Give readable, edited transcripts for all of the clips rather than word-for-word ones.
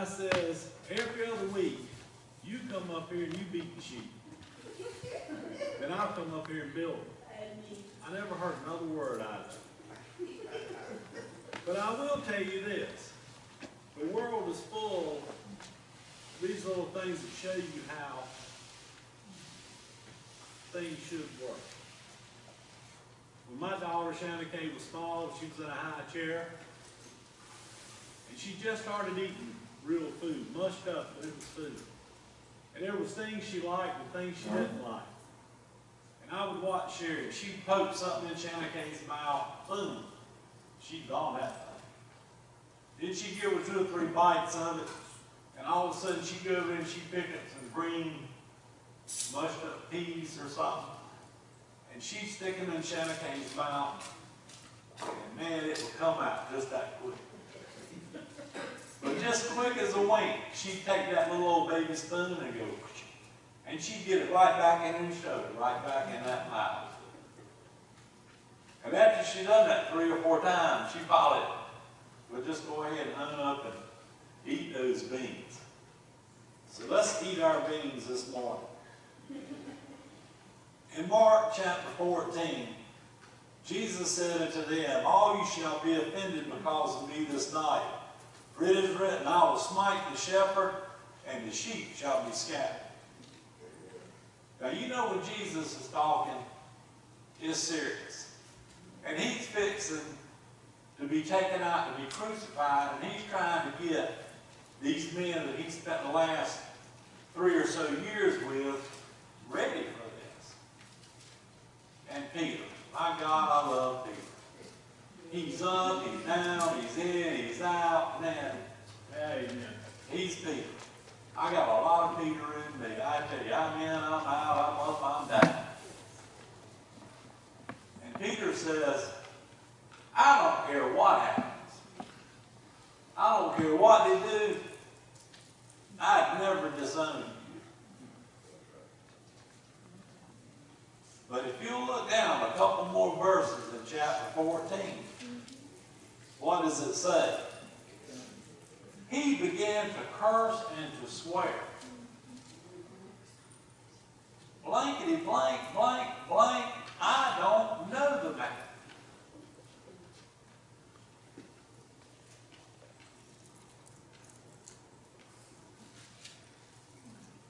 I says, every other week, you come up here and you beat the sheep. And I'll come up here and build them. I never heard another word out of it. But I will tell you this. The world is full of these little things that show you how things should work. When my daughter Shanna Kay was small, she was in a high chair. And she just started eating real food, mushed up, but it was food. And there was things she liked and things she didn't like. And I would watch Sherry. She'd poke something in Shanna Kay's mouth, boom, she'd gone that thing. Then she'd give her 2 or 3 bites of it, and all of a sudden she'd go over and she'd pick up some green, mushed up peas or something, and she'd stick them in Shanna Kay's mouth, and man, it would come out just that quick. But just quick as a wink, she'd take that little old baby spoon and go, and she'd get it right back in her shoulder, right back in that mouth. And after she'd done that 3 or 4 times, she probably would just go ahead and hung up and eat those beans. So let's eat our beans this morning. In Mark chapter 14, Jesus said unto them, all you shall be offended because of me this night. For it is written, I will smite the shepherd, and the sheep shall be scattered. Now you know when Jesus is talking, it's serious. And he's fixing to be taken out to be crucified, and he's trying to get these men that he spent the last 3 or so years with ready for this. And Peter, my God, I love Peter. He's up, he's down, he's in, he's out, man. Amen. He's Peter. I got a lot of Peter in me. I tell you, I'm in, I'm out, I'm up, I'm down. And Peter says, I don't care what happens. I don't care what they do. I'd never disown you. But if you look down a couple more verses in chapter 14, what does it say? He began to curse and to swear. Blankety blank, blank, blank, I don't know the man.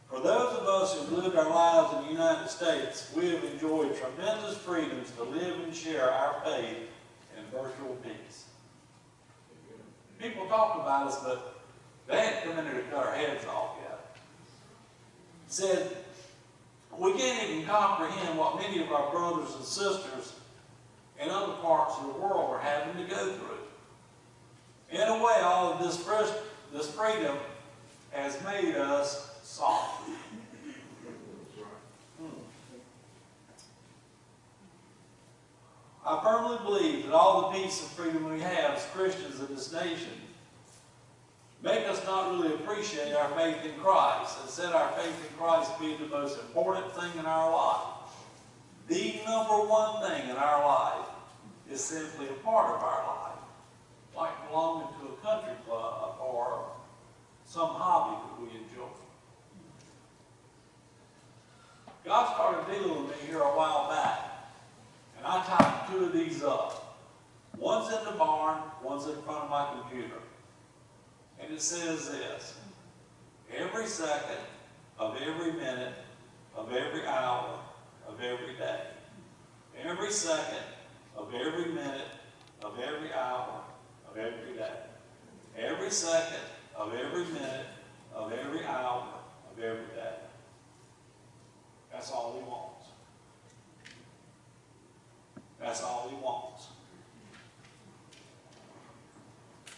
For those of us who've lived our lives in the United States, we have enjoyed tremendous freedoms to live and share our faith in virtual peace. People talk about us, but they hadn't come in here to cut our heads off yet. Said, we can't even comprehend what many of our brothers and sisters in other parts of the world are having to go through. In a way, all of this freedom has made us soft. I firmly believe that all the peace and freedom we have as Christians in this nation make us not really appreciate our faith in Christ and set our faith in Christ being the most important thing in our life. The number one thing in our life is simply a part of our life, like belonging to a country club or some hobby that we enjoy. God started dealing with me here a while back, and I typed 2 of these up. One's in the barn, one's in front of my computer. And it says this: every second of every minute of every hour of every day. Every second of every minute of every hour of every day. Every second of every minute of every hour of every day. That's all he wants. That's all he wants.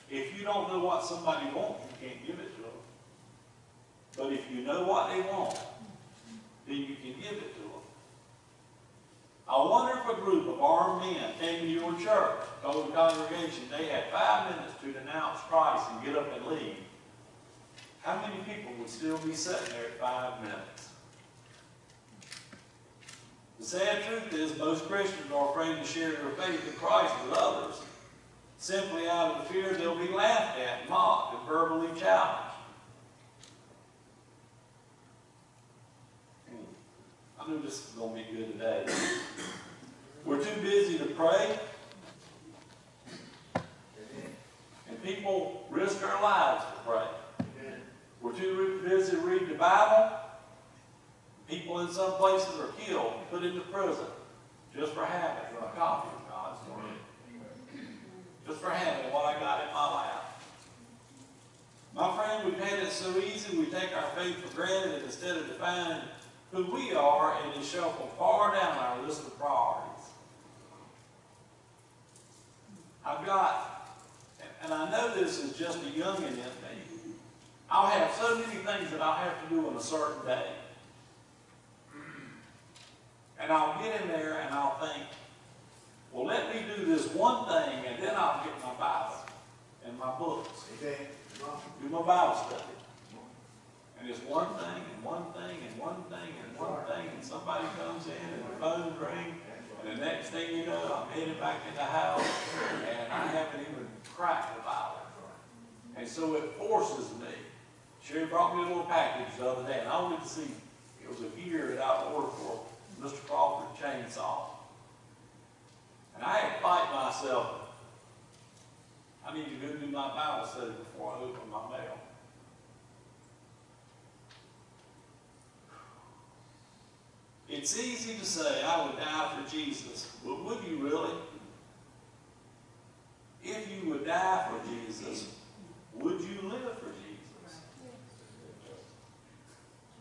If you don't know what somebody wants, you can't give it to them. But if you know what they want, then you can give it to them. I wonder if a group of armed men came to your church, told the congregation they had 5 minutes to denounce Christ and get up and leave, how many people would still be sitting there at 5 minutes? The sad truth is most Christians are afraid to share their faith in Christ with others, simply out of the fear they'll be laughed at, mocked, and verbally challenged. I knew this was going to be good today. We're too busy to pray. And people risk their lives to pray. We're too busy to read the Bible. People in some places are killed, put into prison, just for having a copy of God's Word. Just for having what I got in my lap. My friend, we've had it so easy, we take our faith for granted, and instead of defining who we are, it is shuffled far down our list of priorities. I've got, and I know this is just a youngin' in me, I'll have so many things that I'll have to do on a certain day. And I'll get in there and I'll think, well, let me do this one thing, and then I'll get my Bible and my books. Do my Bible study. And it's one thing, and one thing, and one thing, and one thing, and somebody comes in, and the phone rings, and the next thing you know, I'm headed back in the house, and I haven't even cracked the Bible. And so it forces me. Sherry brought me a little package the other day, and I wanted to see, it was a gear that I ordered for Mr. Crawford chainsaw. And I had to fight myself. I need to go do my Bible study before I open my mail. It's easy to say, I would die for Jesus. But would you really? If you would die for Jesus, would you live for Jesus?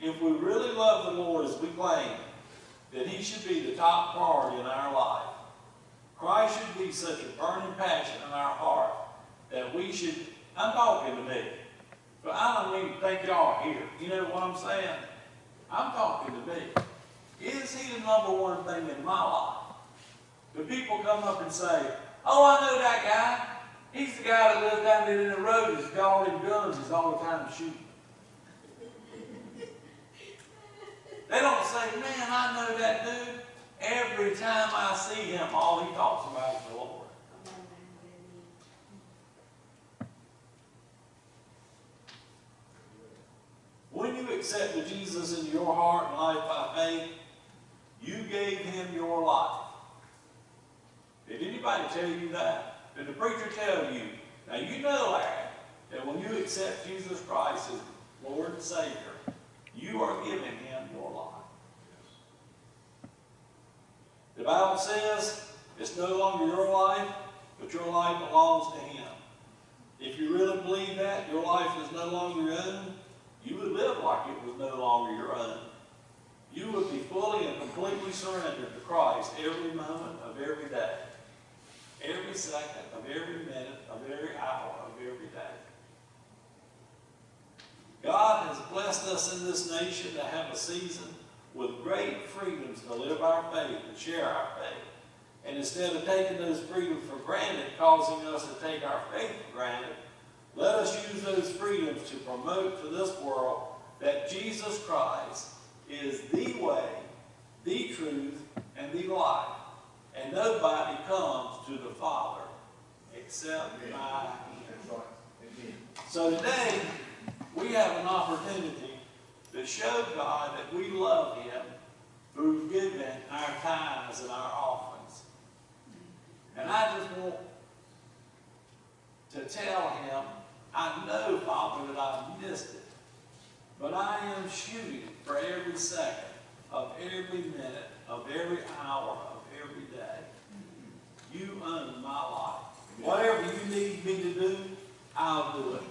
If we really love the Lord as we claim, that He should be the top priority in our life. Christ should be such a burning passion in our heart that we should, I'm talking to me, but I don't even think y'all are here. You know what I'm saying? I'm talking to me. Is He the number one thing in my life? Do people come up and say, oh, I know that guy. He's the guy that lives down there in the road. He's got all them guns. He's all the time shooting. They don't say, man, I know that dude. Every time I see him, all he talks about is the Lord. When you accepted Jesus into your heart and life by faith, you gave Him your life. Did anybody tell you that? Did the preacher tell you? Now you know that when you accept Jesus Christ as Lord and Savior, you are giving Him your life. The Bible says it's no longer your life, but your life belongs to Him. If you really believe that, your life is no longer your own, you would live like it was no longer your own. You would be fully and completely surrendered to Christ every moment of every day, every second of every minute of every hour of every day. God has blessed us in this nation to have a season with great freedoms to live our faith and share our faith. And instead of taking those freedoms for granted, causing us to take our faith for granted, let us use those freedoms to promote to this world that Jesus Christ is the way, the truth, and the life. And nobody comes to the Father except by Him. So today, we have an opportunity to show God that we love Him through giving our tithes and our offerings. And I just want to tell Him, I know, Father, that I've missed it, but I am shooting for every second of every minute of every hour of every day. You own my life. Whatever you need me to do, I'll do it.